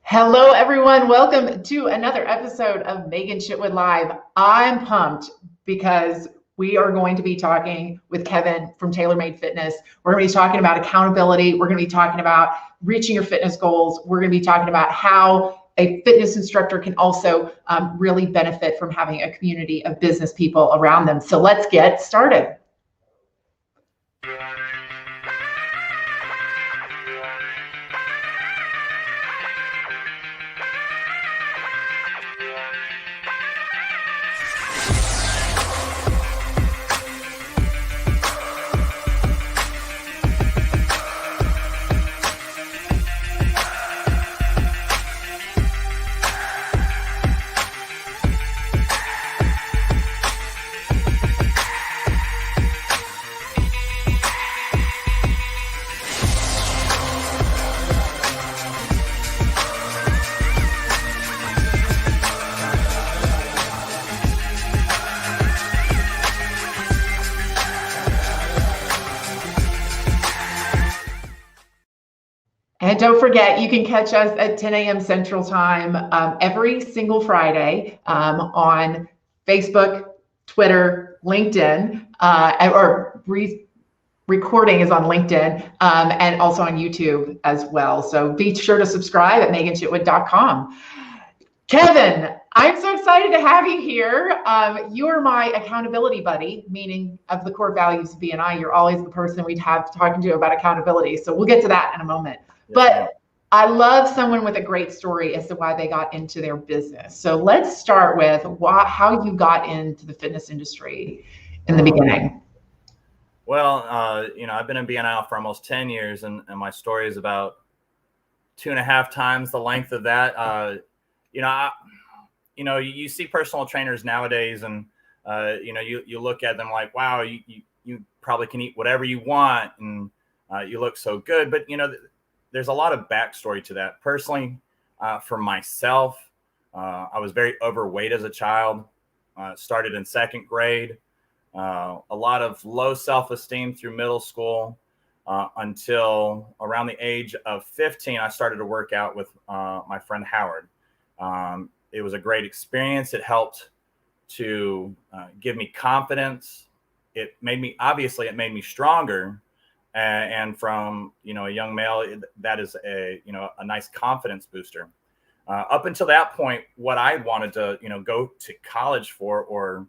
Hello, everyone. Welcome to another episode of Megan Shitwood Live. I'm pumped because we are going to be talking with Kevin from TaylorMade Fitness. We're going to be talking about accountability. We're going to be talking about reaching your fitness goals. We're going to be talking about how a fitness instructor can also really benefit from having a community of business people around them. So let's get started. And don't forget, you can catch us at 10 a.m. Central Time every single Friday on Facebook, Twitter, LinkedIn, recording is on LinkedIn and also on YouTube as well. So be sure to subscribe at meganshitwood.com. Kevin, I'm so excited to have you here. You're my accountability buddy, meaning of the core values of BNI. You're always the person we'd have talking to about accountability. So we'll get to that in a moment. But I love someone with a great story as to why they got into their business. So let's start with how you got into the fitness industry in the beginning. Well, I've been in BNI for almost 10 years, and my story is about 2.5 times the length of that. You see personal trainers nowadays, and you look at them like, wow, you probably can eat whatever you want, and you look so good. But there's a lot of backstory to that. Personally, for myself, I was very overweight as a child. Started in second grade. A lot of low self-esteem through middle school until around the age of 15. I started to work out with my friend Howard. It was a great experience. It helped to give me confidence. It made me stronger. And from, a young male, that is a nice confidence booster. Up until that point, what I wanted to, go to college for or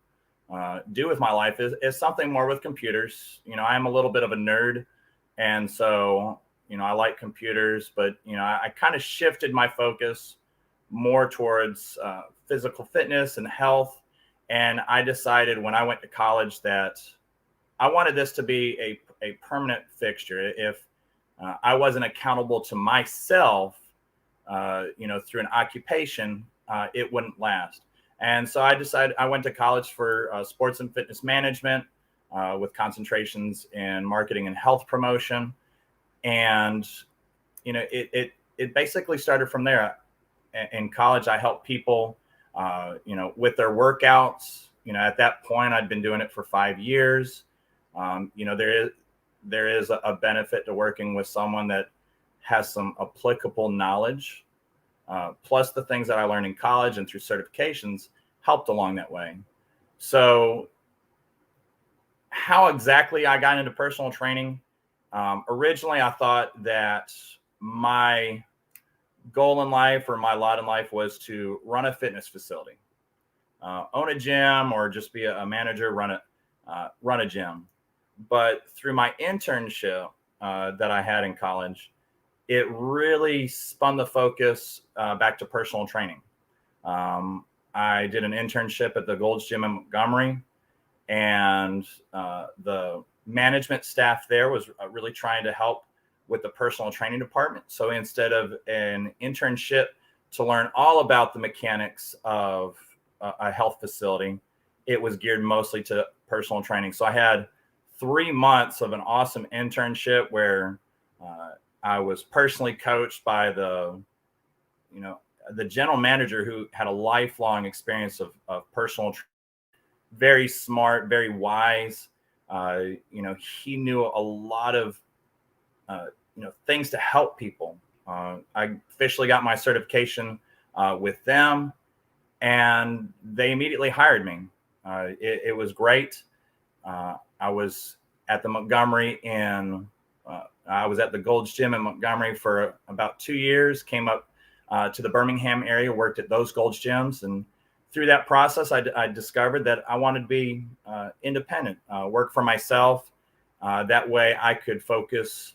do with my life is something more with computers. I'm a little bit of a nerd. And so, I like computers, but, I kind of shifted my focus more towards physical fitness and health. And I decided when I went to college that I wanted this to be a permanent fixture. If I wasn't accountable to myself, through an occupation, it wouldn't last. And so I decided I went to college for sports and fitness management with concentrations in marketing and health promotion. And, it basically started from there. In college, I helped people, with their workouts. At that point, I'd been doing it for 5 years. There is a benefit to working with someone that has some applicable knowledge, plus the things that I learned in college and through certifications helped along that way. So how exactly I got into personal training? Originally, I thought that my goal in life or my lot in life was to run a fitness facility, own a gym, or just be a manager, run a gym. But through my internship that I had in college, it really spun the focus back to personal training. I did an internship at the Gold's Gym in Montgomery, and the management staff there was really trying to help with the personal training department. So instead of an internship to learn all about the mechanics of a health facility, it was geared mostly to personal training. So I had 3 months of an awesome internship where I was personally coached by the general manager who had a lifelong experience of personal training. Very smart, very wise. He knew a lot of things to help people I officially got my certification with them, and they immediately hired me. It was great. I was at the Montgomery I was at the Gold's Gym in Montgomery for about 2 years, came up to the Birmingham area, worked at those Gold's Gyms. And through that process, I discovered that I wanted to be independent, work for myself. That way I could focus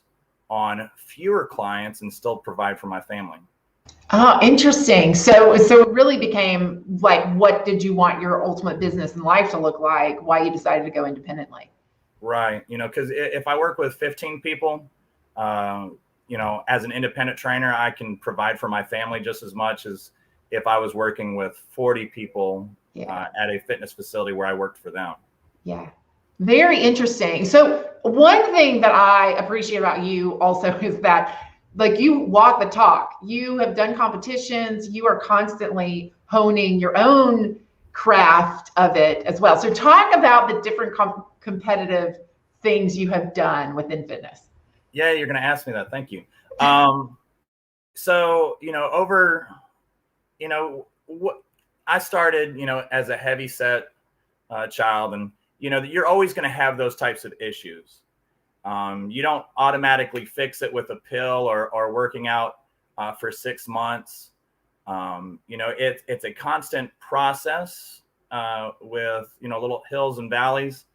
on fewer clients and still provide for my family. Oh, interesting. So it really became like, what did you want your ultimate business and life to look like? Why you decided to go independently? Right. Because if I work with 15 people, as an independent trainer, I can provide for my family just as much as if I was working with 40 people at a fitness facility where I worked for them. Yeah. Very interesting. So one thing that I appreciate about you also is that, like, you walk the talk. You have done competitions. You are constantly honing your own craft of it as well. So talk about the different competitive things you have done within fitness. Yeah, you're going to ask me that. Thank you. So, I started, as a heavy set child, and, you're always going to have those types of issues. You don't automatically fix it with a pill or working out for 6 months. It's a constant process with, little hills and valleys.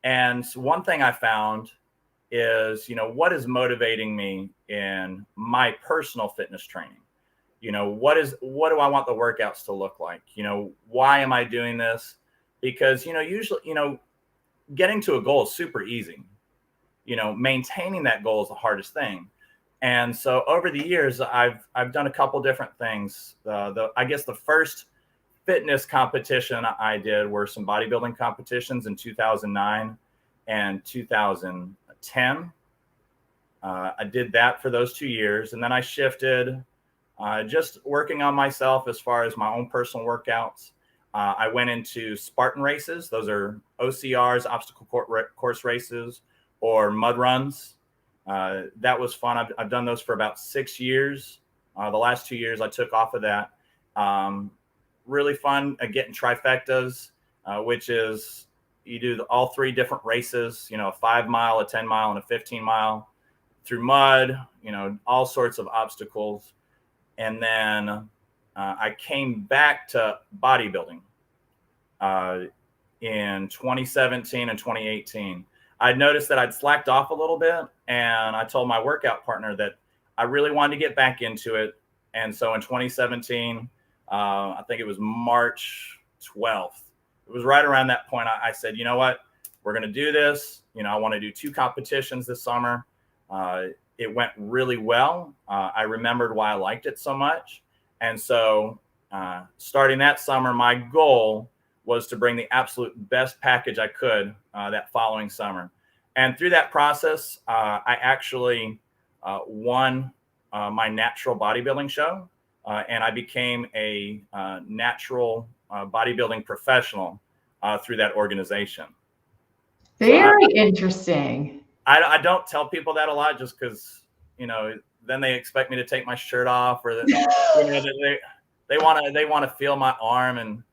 And one thing I found is, what is motivating me in my personal fitness training? What do I want the workouts to look like? Why am I doing this? Because, usually, getting to a goal is super easy. Maintaining that goal is the hardest thing. And so over the years, I've done a couple different things. I guess the first fitness competition I did were some bodybuilding competitions in 2009 and 2010. I did that for those 2 years. And then I shifted, just working on myself as far as my own personal workouts. I went into Spartan races. Those are OCRs, obstacle course races, or mud runs. That was fun. I've done those for about 6 years. The last 2 years I took off of that. Really fun getting trifectas, which is you do all 3 different races, a 5 mile, a 10 mile, and a 15 mile through mud, all sorts of obstacles. And then I came back to bodybuilding in 2017 and 2018. I noticed that I'd slacked off a little bit, and I told my workout partner that I really wanted to get back into it. And so in 2017, I think it was March 12th. It was right around that point. I said, you know what, we're going to do this. I want to do 2 competitions this summer. It went really well. I remembered why I liked it so much. And so starting that summer, my goal was to bring the absolute best package I could that following summer. And through that process, I actually won my natural bodybuilding show, and I became a natural bodybuilding professional through that organization. Very interesting. I don't tell people that a lot just because, then they expect me to take my shirt off, or that they want to feel my arm. And,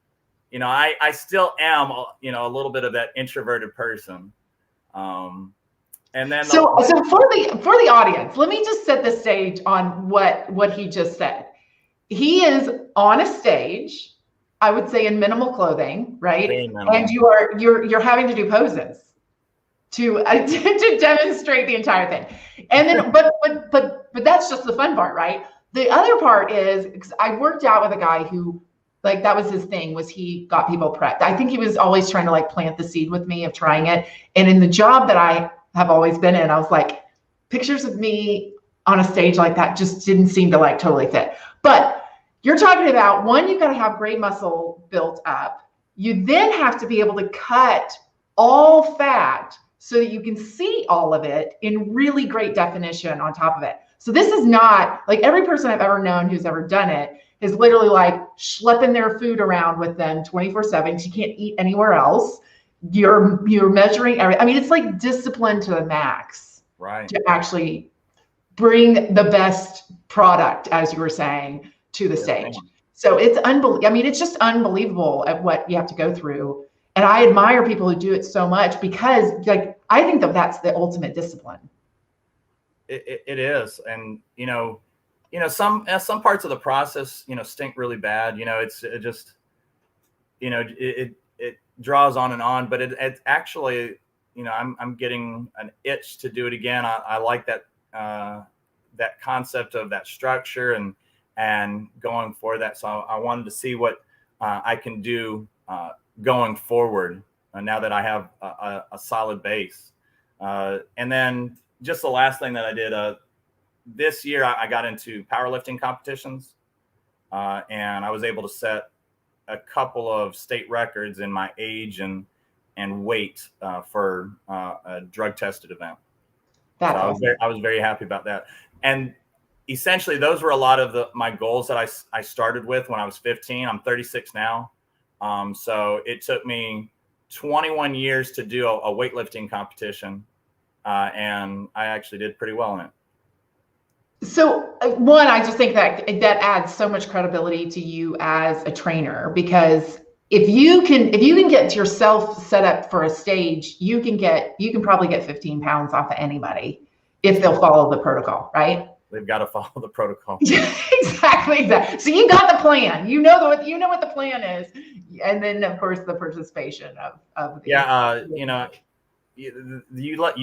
I still am, a little bit of that introverted person. And then so for the audience, let me just set the stage on what he just said. He is on a stage, I would say in minimal clothing, right? And you're having to do poses to demonstrate the entire thing. And then, but that's just the fun part, right? The other part is, because I worked out with a guy who, like, that was his thing, was he got people prepped. I think he was always trying to, like, plant the seed with me of trying it. And in the job that I have always been in, I was like, pictures of me on a stage like that just didn't seem to, like, totally fit. But you're talking about, one, you've got to have great muscle built up. You then have to be able to cut all fat so that you can see all of it in really great definition on top of it. So this is not, like, every person I've ever known who's ever done it is literally, like, schlepping their food around with them 24/7. You can't eat anywhere else. You're measuring everything. I mean, it's like discipline to the max, right, to actually bring the best product, as you were saying, to the stage. So it's unbelievable. I mean, it's just unbelievable at what you have to go through. And I admire people who do it so much, because like, I think that that's the ultimate discipline. It is. And, some parts of the process, stink really bad. It just, it draws on and on, but it's actually, I'm getting an itch to do it again. I like that, that concept of that structure and going for that. So I wanted to see what I can do going forward now that I have a solid base. And then just the last thing that I did this year, I got into powerlifting competitions, and I was able to set a couple of state records in my age and weight for a drug tested event. That's so awesome. I was very happy about that. And essentially, those were a lot of my goals that I started with when I was 15. I'm 36 now. So it took me 21 years to do a weightlifting competition. And I actually did pretty well in it. So one, I just think that adds so much credibility to you as a trainer, because if you can get yourself set up for a stage, you can probably get 15 pounds off of anybody if they'll follow the protocol, right? They've got to follow the protocol. Exactly. So you got the plan. You know what the plan is, and then of course the participation of the you let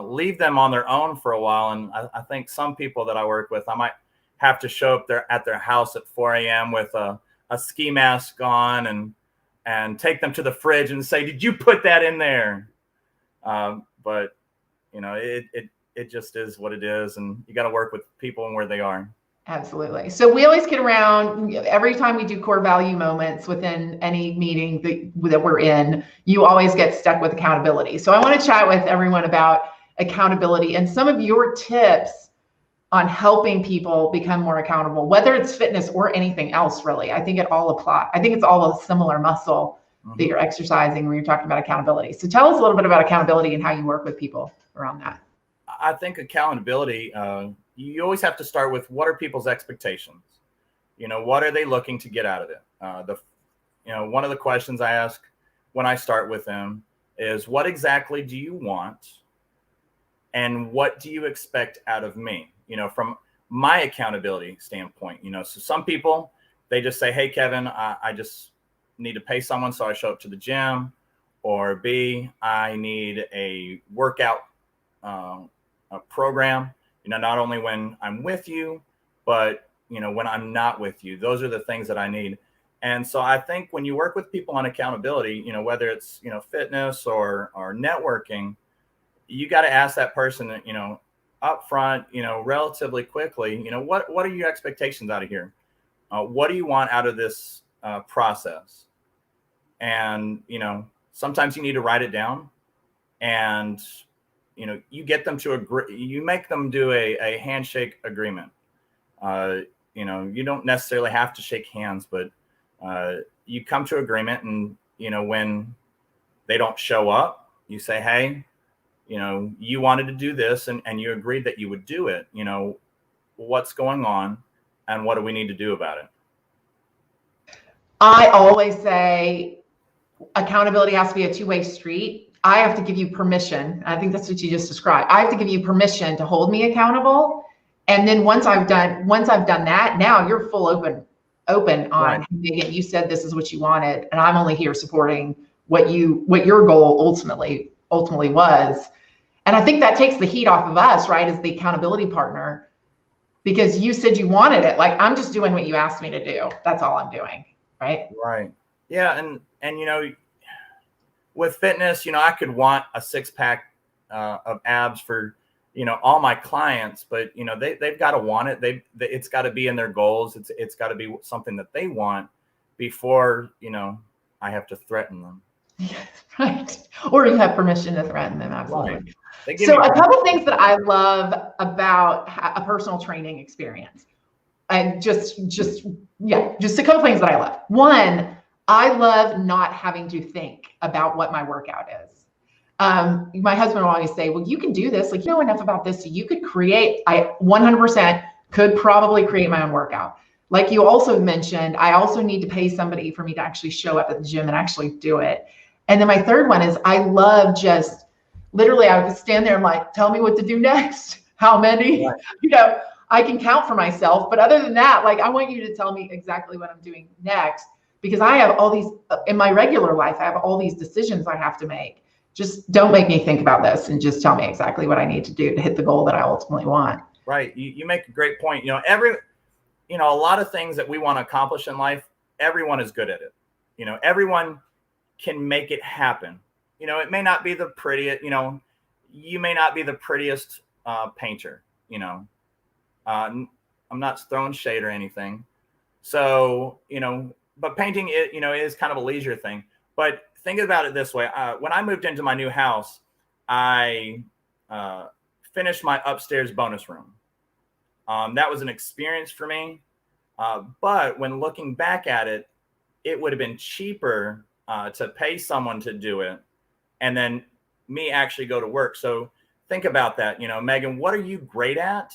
leave them on their own for a while. And I think some people that I work with, I might have to show up there at their house at 4 a.m. with a ski mask on and take them to the fridge and say, did you put that in there? But it just is what it is. And you got to work with people and where they are. Absolutely. So we always get around, every time we do core value moments within any meeting that we're in, you always get stuck with accountability. So I want to chat with everyone about accountability and some of your tips on helping people become more accountable, whether it's fitness or anything else, really. I think it all applies. I think it's all a similar muscle that you're exercising when you're talking about accountability. So tell us a little bit about accountability and how you work with people around that. I think accountability, you always have to start with, what are people's expectations? What are they looking to get out of it? One of the questions I ask when I start with them is, what exactly do you want? And what do you expect out of me? From my accountability standpoint, so some people, they just say, hey, Kevin, I just need to pay someone, so I show up to the gym. Or B, I need a workout a program, not only when I'm with you, but, when I'm not with you. Those are the things that I need. And so I think when you work with people on accountability, whether it's, fitness or networking, you got to ask that person, up front, relatively quickly, what are your expectations out of here? What do you want out of this process? And, sometimes you need to write it down, and you get them to agree. You make them do a handshake agreement. You don't necessarily have to shake hands, but you come to agreement. And when they don't show up, you say, hey, you wanted to do this, and you agreed that you would do it. What's going on, and what do we need to do about it? I always say accountability has to be a two-way street. I have to give you permission. I think that's what you just described. I have to give you permission to hold me accountable. And then once I've done that, now you're full open on, right. Megan, you said this is what you wanted, and I'm only here supporting what your goal ultimately was. And I think that takes the heat off of us, right, as the accountability partner, because you said you wanted it. Like, I'm just doing what you asked me to do. That's all I'm doing. Right. Right. Yeah. And with fitness, I could want a 6-pack of abs for, all my clients, but, they've got to want it. It's got to be in their goals. It's got to be something that they want before, I have to threaten them. Yes, right. Or you have permission to threaten them. Absolutely. Right. So a couple of things that I love about a personal training experience, and just a couple things that I love. One, I love not having to think about what my workout is. My husband will always say, well, you can do this. Like, you know enough about this. So you could create, I 100% could probably create my own workout. Like you also mentioned, I also need to pay somebody for me to actually show up at the gym and actually do it. And then my third one is I love just literally, I would stand there and like, tell me what to do next. How many, Right. you know, I can count for myself. But other than that, like, I want you to tell me exactly what I'm doing next, because I have all these in my regular life, I have all these decisions I have to make. Just don't make me think about this and just tell me exactly what I need to do to hit the goal that I ultimately want. Right. You make a great point. A lot of things that we want to accomplish in life, everyone is good at it. Everyone can make it happen. It may not be the prettiest, you may not be the prettiest painter, I'm not throwing shade or anything. So, but painting is kind of a leisure thing. But think about it this way. When I moved into my new house, I finished my upstairs bonus room. That was an experience for me. But when looking back at it, it would have been cheaper to pay someone to do it and then me actually go to work. So think about that. Megan, what are you great at?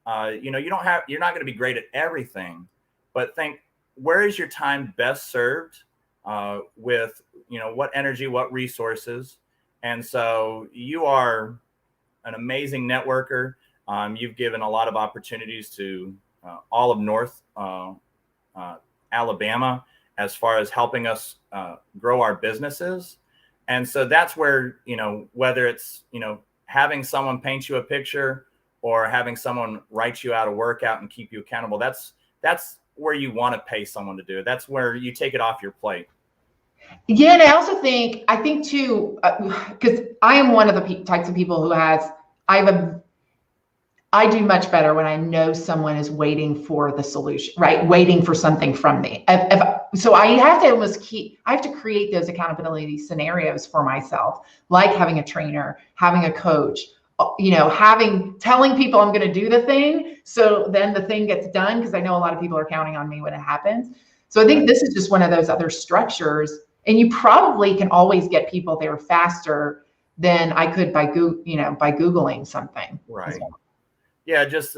You're not going to be great at everything, but think, where is your time best served with, what energy, what resources? And so you are an amazing networker. You've given a lot of opportunities to all of North Alabama as far as helping us grow our businesses. And so that's where, whether it's, having someone paint you a picture or having someone write you out a workout and keep you accountable, that's where you want to pay someone to do it. That's where you take it off your plate. Yeah, and I think too, because I am one of the types of people who I do much better when I know someone is waiting for the solution, right? Waiting for something from me. So I have to create those accountability scenarios for myself, like having a trainer, having a coach, telling people I'm going to do the thing. So then the thing gets done, because I know a lot of people are counting on me when it happens. So I think this is just one of those other structures, and you probably can always get people there faster than I could by Googling something. Right. Yeah, just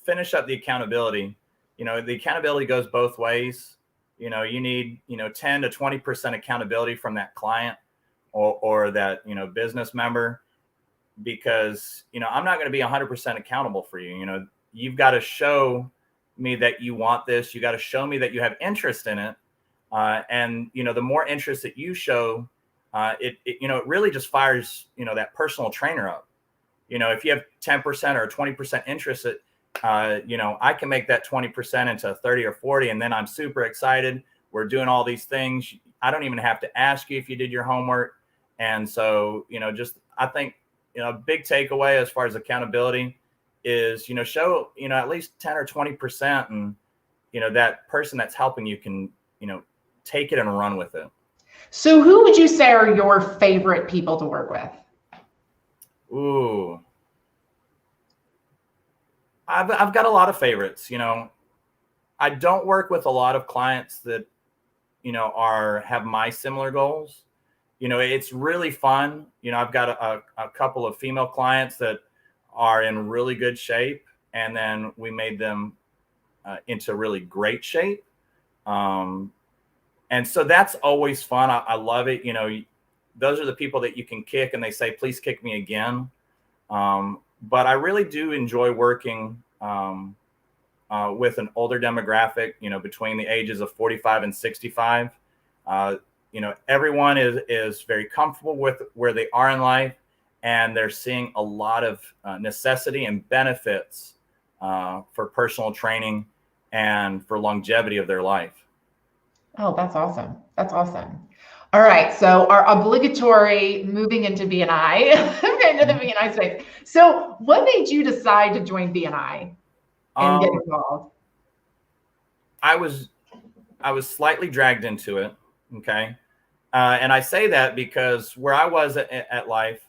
finish up the accountability. The accountability goes both ways. You need 10 to 20% accountability from that client or that business member, because I'm not going to be 100% accountable for you. You've got to show me that you want this. You got to show me that you have interest in it, and the more interest that you show, it really just fires that personal trainer up. If you have 10% or 20% interest, I can make that 20% into 30 or 40. And then I'm super excited. We're doing all these things. I don't even have to ask you if you did your homework. And so, I think, a big takeaway as far as accountability is, show, at least 10 or 20%. And, that person that's helping you can, take it and run with it. So who would you say are your favorite people to work with? Ooh, I've got a lot of favorites. I don't work with a lot of clients that, have my similar goals. It's really fun. I've got a couple of female clients that are in really good shape, and then we made them into really great shape. And so that's always fun. I love it. Those are the people that you can kick and they say, please kick me again. But I really do enjoy working with an older demographic, between the ages of 45 and 65. Everyone is very comfortable with where they are in life, and they're seeing a lot of necessity and benefits for personal training and for longevity of their life. Oh, that's awesome. That's awesome. All right. So our obligatory moving into BNI, into the BNI space. So what made you decide to join BNI and get involved? I was slightly dragged into it. Okay. And I say that because where I was at life,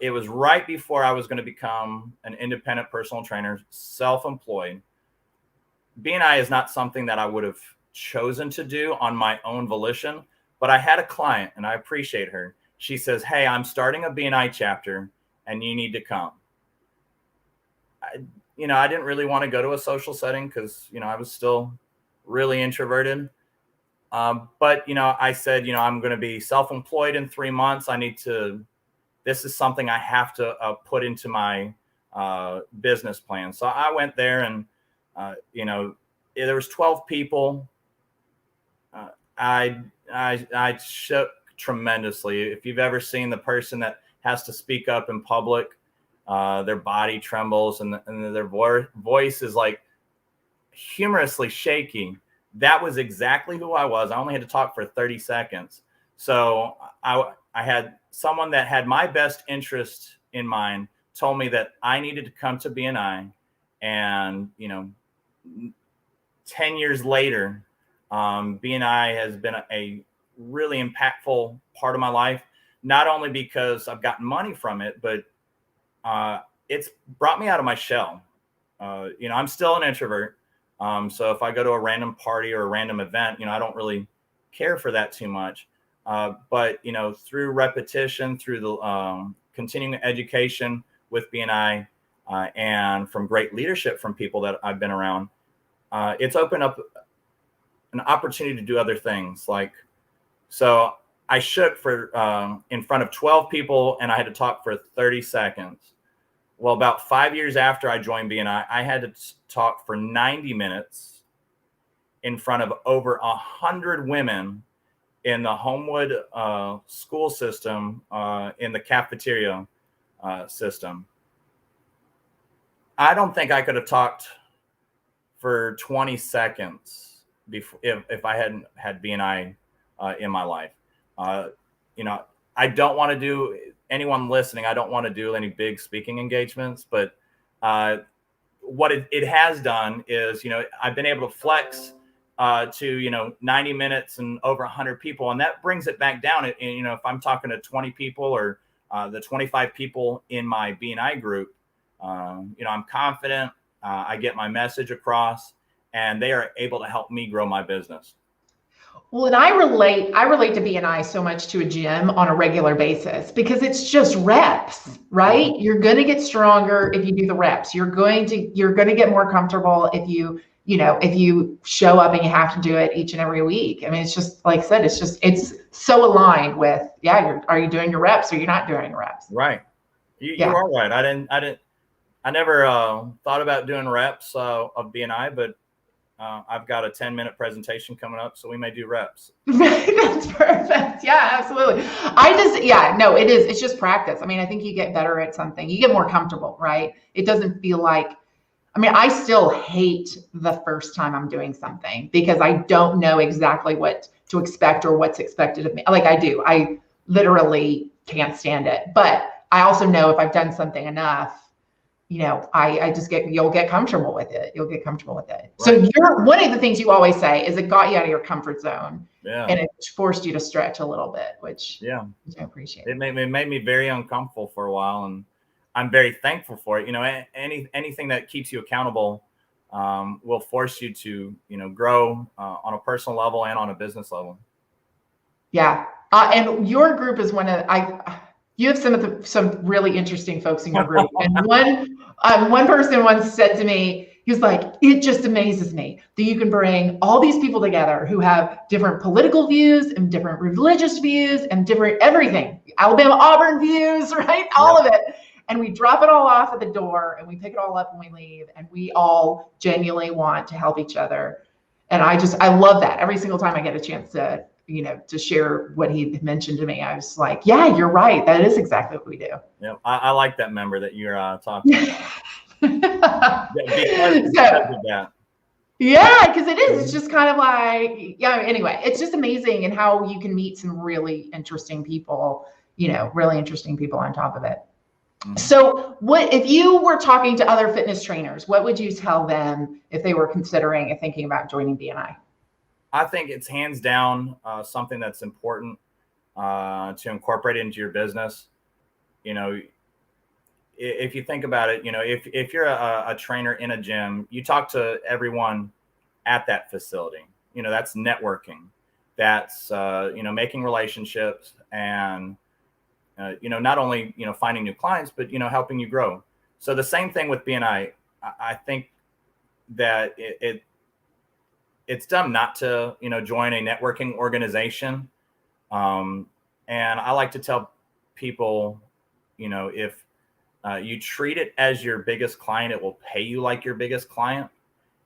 it was right before I was going to become an independent personal trainer, self-employed. BNI is not something that I would have chosen to do on my own volition, but I had a client, and I appreciate her. she says, "Hey, I'm starting a BNI chapter and you need to come." I didn't really want to go to a social setting because, I was still really introverted. But, I said, I'm going to be self-employed in 3 months. This is something I have to put into my business plan. So I went there and, there was 12 people. I shook tremendously. If you've ever seen the person that has to speak up in public, their body trembles and their voice is like humorously shaky. That was exactly who I was. I only had to talk for 30 seconds. So I had someone that had my best interest in mind told me that I needed to come to BNI. And, 10 years later, BNI has been a really impactful part of my life, not only because I've gotten money from it, but it's brought me out of my shell. I'm still an introvert. So if I go to a random party or a random event, I don't really care for that too much. But, through repetition, through the continuing education with BNI and from great leadership from people that I've been around, it's opened up an opportunity to do other things. So I shook for in front of 12 people and I had to talk for 30 seconds. Well, about 5 years after I joined BNI, I had to talk for 90 minutes in front of over 100 women in the Homewood school system, in the cafeteria system. I don't think I could have talked for 20 seconds if I hadn't had BNI in my life. I don't want to do, anyone listening, I don't want to do any big speaking engagements, but what it has done is, I've been able to flex to, 90 minutes and over 100 people. And that brings it back down. And, if I'm talking to 20 people or the 25 people in my BNI group, I'm confident, I get my message across, and they are able to help me grow my business. Well, and I relate to BNI so much to a gym on a regular basis because it's just reps, right? Mm-hmm. You're going to get stronger if you do the reps. You're going to get more comfortable if you show up and you have to do it each and every week. I mean, it's just like I said, it's so aligned with, are you doing your reps or you're not doing your reps? Right. You are right. I never thought about doing reps of BNI, but I've got a 10-minute presentation coming up, so we may do reps. That's perfect. Yeah, absolutely. It is. It's just practice. I mean, I think you get better at something. You get more comfortable, right? It doesn't feel like, I still hate the first time I'm doing something because I don't know exactly what to expect or what's expected of me. Like I do. I literally can't stand it. But I also know if I've done something enough, you'll get comfortable with it. You'll get comfortable with it. Right. So one of the things you always say is it got you out of your comfort zone. Yeah. And it forced you to stretch a little bit, which I appreciate. It made me very uncomfortable for a while, and I'm very thankful for it. Anything that keeps you accountable will force you to, grow on a personal level and on a business level. Yeah. And your group is you have some really interesting folks in your group. And one person once said to me, he was like, it just amazes me that you can bring all these people together who have different political views and different religious views and different everything, Alabama, Auburn views, right? All of it. And we drop it all off at the door and we pick it all up when we leave. And we all genuinely want to help each other. And I love that. Every single time I get a chance to share what he mentioned to me, I was like, yeah, you're right. That is exactly what we do. Yeah, I like that member that you're talking about. because of that. Yeah, because it is. It's just kind of like, anyway, it's just amazing and how you can meet some really interesting people, on top of it. Mm-hmm. So if you were talking to other fitness trainers, what would you tell them if they were considering and thinking about joining BNI? I think it's hands down something that's important to incorporate into your business. If you think about it, if you're a trainer in a gym, you talk to everyone at that facility. That's networking. That's making relationships and not only, finding new clients, but, helping you grow. So the same thing with BNI. I think that it's dumb not to, join a networking organization. And I like to tell people, if you treat it as your biggest client, it will pay you like your biggest client.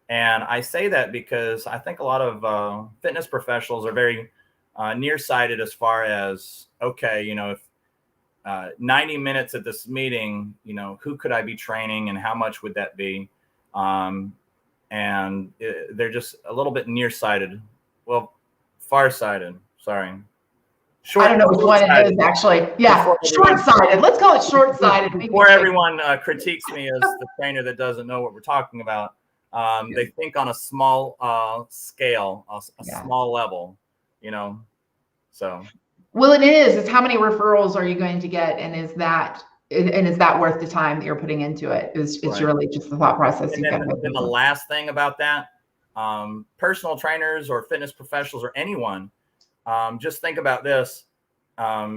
And I say that because I think a lot of fitness professionals are very nearsighted as far as, okay, if 90 minutes at this meeting, who could I be training and how much would that be? And they're just a little bit nearsighted. Well, farsighted. Sorry. I don't know which one it is, actually. Yeah, short-sighted. Let's call it short-sighted. Before everyone critiques me as the trainer that doesn't know what we're talking about, they think on a small scale, a small level, so. Well, it is. It's how many referrals are you going to get, and is that worth the time that you're putting into it? It's right. Really just the thought process. And then the last thing about that, personal trainers or fitness professionals or anyone, just think about this.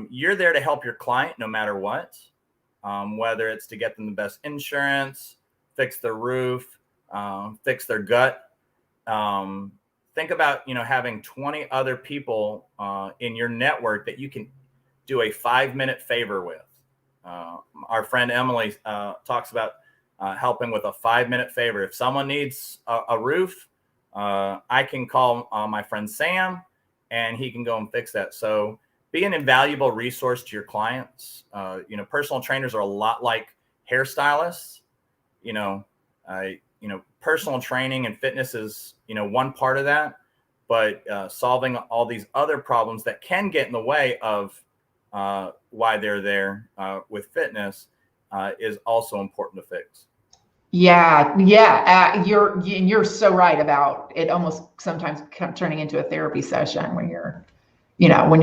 You're there to help your client no matter what, whether it's to get them the best insurance, fix their roof, fix their gut. Think about, having 20 other people in your network that you can do a 5-minute favor with. Our friend Emily talks about helping with a 5-minute favor. If someone needs a roof, I can call my friend Sam and he can go and fix that. So be an invaluable resource to your clients. Personal trainers are a lot like hairstylists. Personal training and fitness is, one part of that, but solving all these other problems that can get in the way of why they're there with fitness is also important to fix. Yeah. You're so right about it. Almost sometimes turning into a therapy session when you're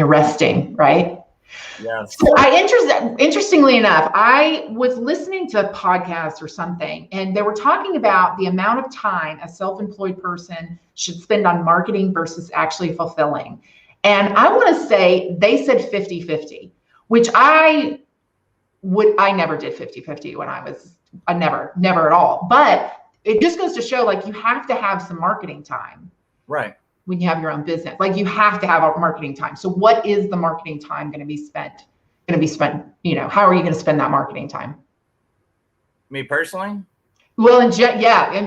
resting, right? Yes. So interestingly enough, I was listening to a podcast or something, and they were talking about the amount of time a self-employed person should spend on marketing versus actually fulfilling. And I want to say they said 50-50, which I never did 50-50 when I never at all. But it just goes to show, like, you have to have some marketing time. Right. When you have your own business, like, you have to have a marketing time. So what is the marketing time going to be spent? How are you going to spend that marketing time? Me personally? Well, and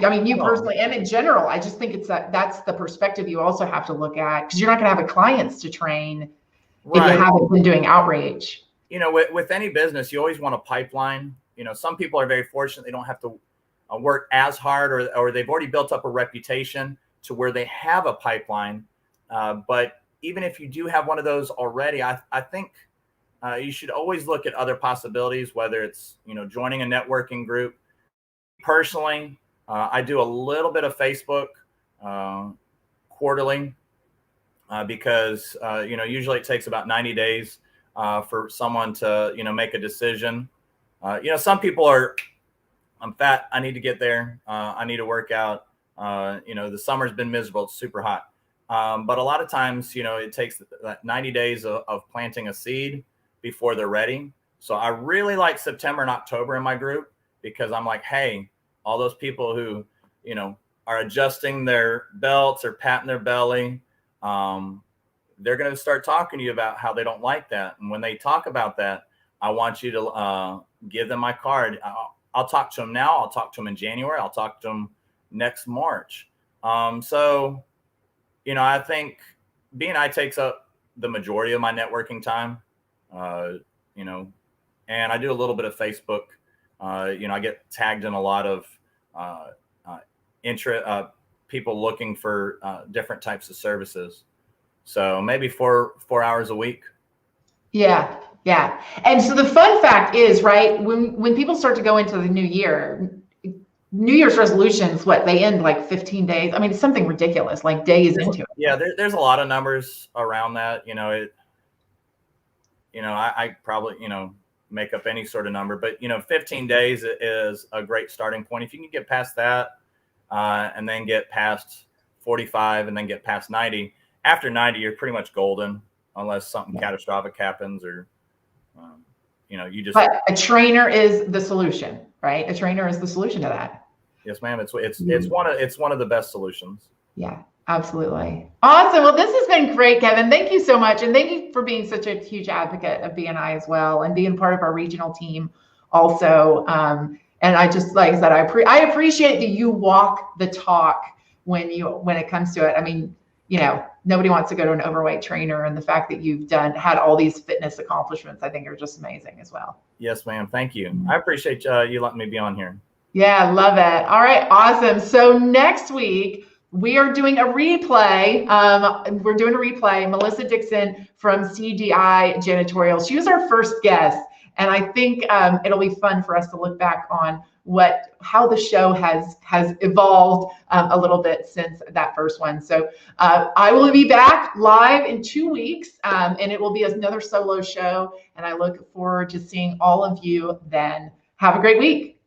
I mean, you personally, and in general, I just think that's the perspective you also have to look at, because you're not going to have clients to train if you haven't been doing outreach. With any business, you always want a pipeline. Some people are very fortunate; they don't have to work as hard, or they've already built up a reputation to where they have a pipeline. But even if you do have one of those already, I think you should always look at other possibilities, whether it's, joining a networking group. Personally, I do a little bit of Facebook quarterly because, usually it takes about 90 days for someone to, make a decision. Some people are, I'm fat, I need to get there. I need to work out. The summer's been miserable. It's super hot. But a lot of times, it takes 90 days of planting a seed before they're ready. So I really like September and October in my group, because I'm like, hey, all those people who, are adjusting their belts or patting their belly, they're going to start talking to you about how they don't like that. And when they talk about that, I want you to give them my card. I'll talk to them now. I'll talk to them in January. I'll talk to them next March. So, I think BNI takes up the majority of my networking time, and I do a little bit of Facebook. I get tagged in a lot of people looking for different types of services. So maybe 4 hours a week. Yeah. Yeah. And so the fun fact is, right, when people start to go into the new year, New Year's resolutions, they end like 15 days. I mean, it's something ridiculous, like days into it. Yeah, there's a lot of numbers around that. I probably, make up any sort of number, but 15 days is a great starting point. If you can get past that, and then get past 45 and then get past 90, after 90, you're pretty much golden, unless something catastrophic happens or you just. But a trainer is the solution, right? A trainer is the solution to that. Yes, ma'am. It's one of the best solutions. Yeah, absolutely. Awesome. Well, this has been great, Kevin. Thank you so much. And thank you for being such a huge advocate of BNI as well, and being part of our regional team also. And I just, like I said, I appreciate that you walk the talk when it comes to it. I mean, nobody wants to go to an overweight trainer, and the fact that you've had all these fitness accomplishments, I think are just amazing as well. Yes, ma'am. Thank you. I appreciate you letting me be on here. Yeah, love it. All right, awesome. So next week, we are doing a replay. We're doing a replay. Melissa Dixon from CDI Janitorial. She was our first guest. And I think it'll be fun for us to look back on how the show has evolved a little bit since that first one. So I will be back live in 2 weeks, and it will be another solo show. And I look forward to seeing all of you then. Have a great week.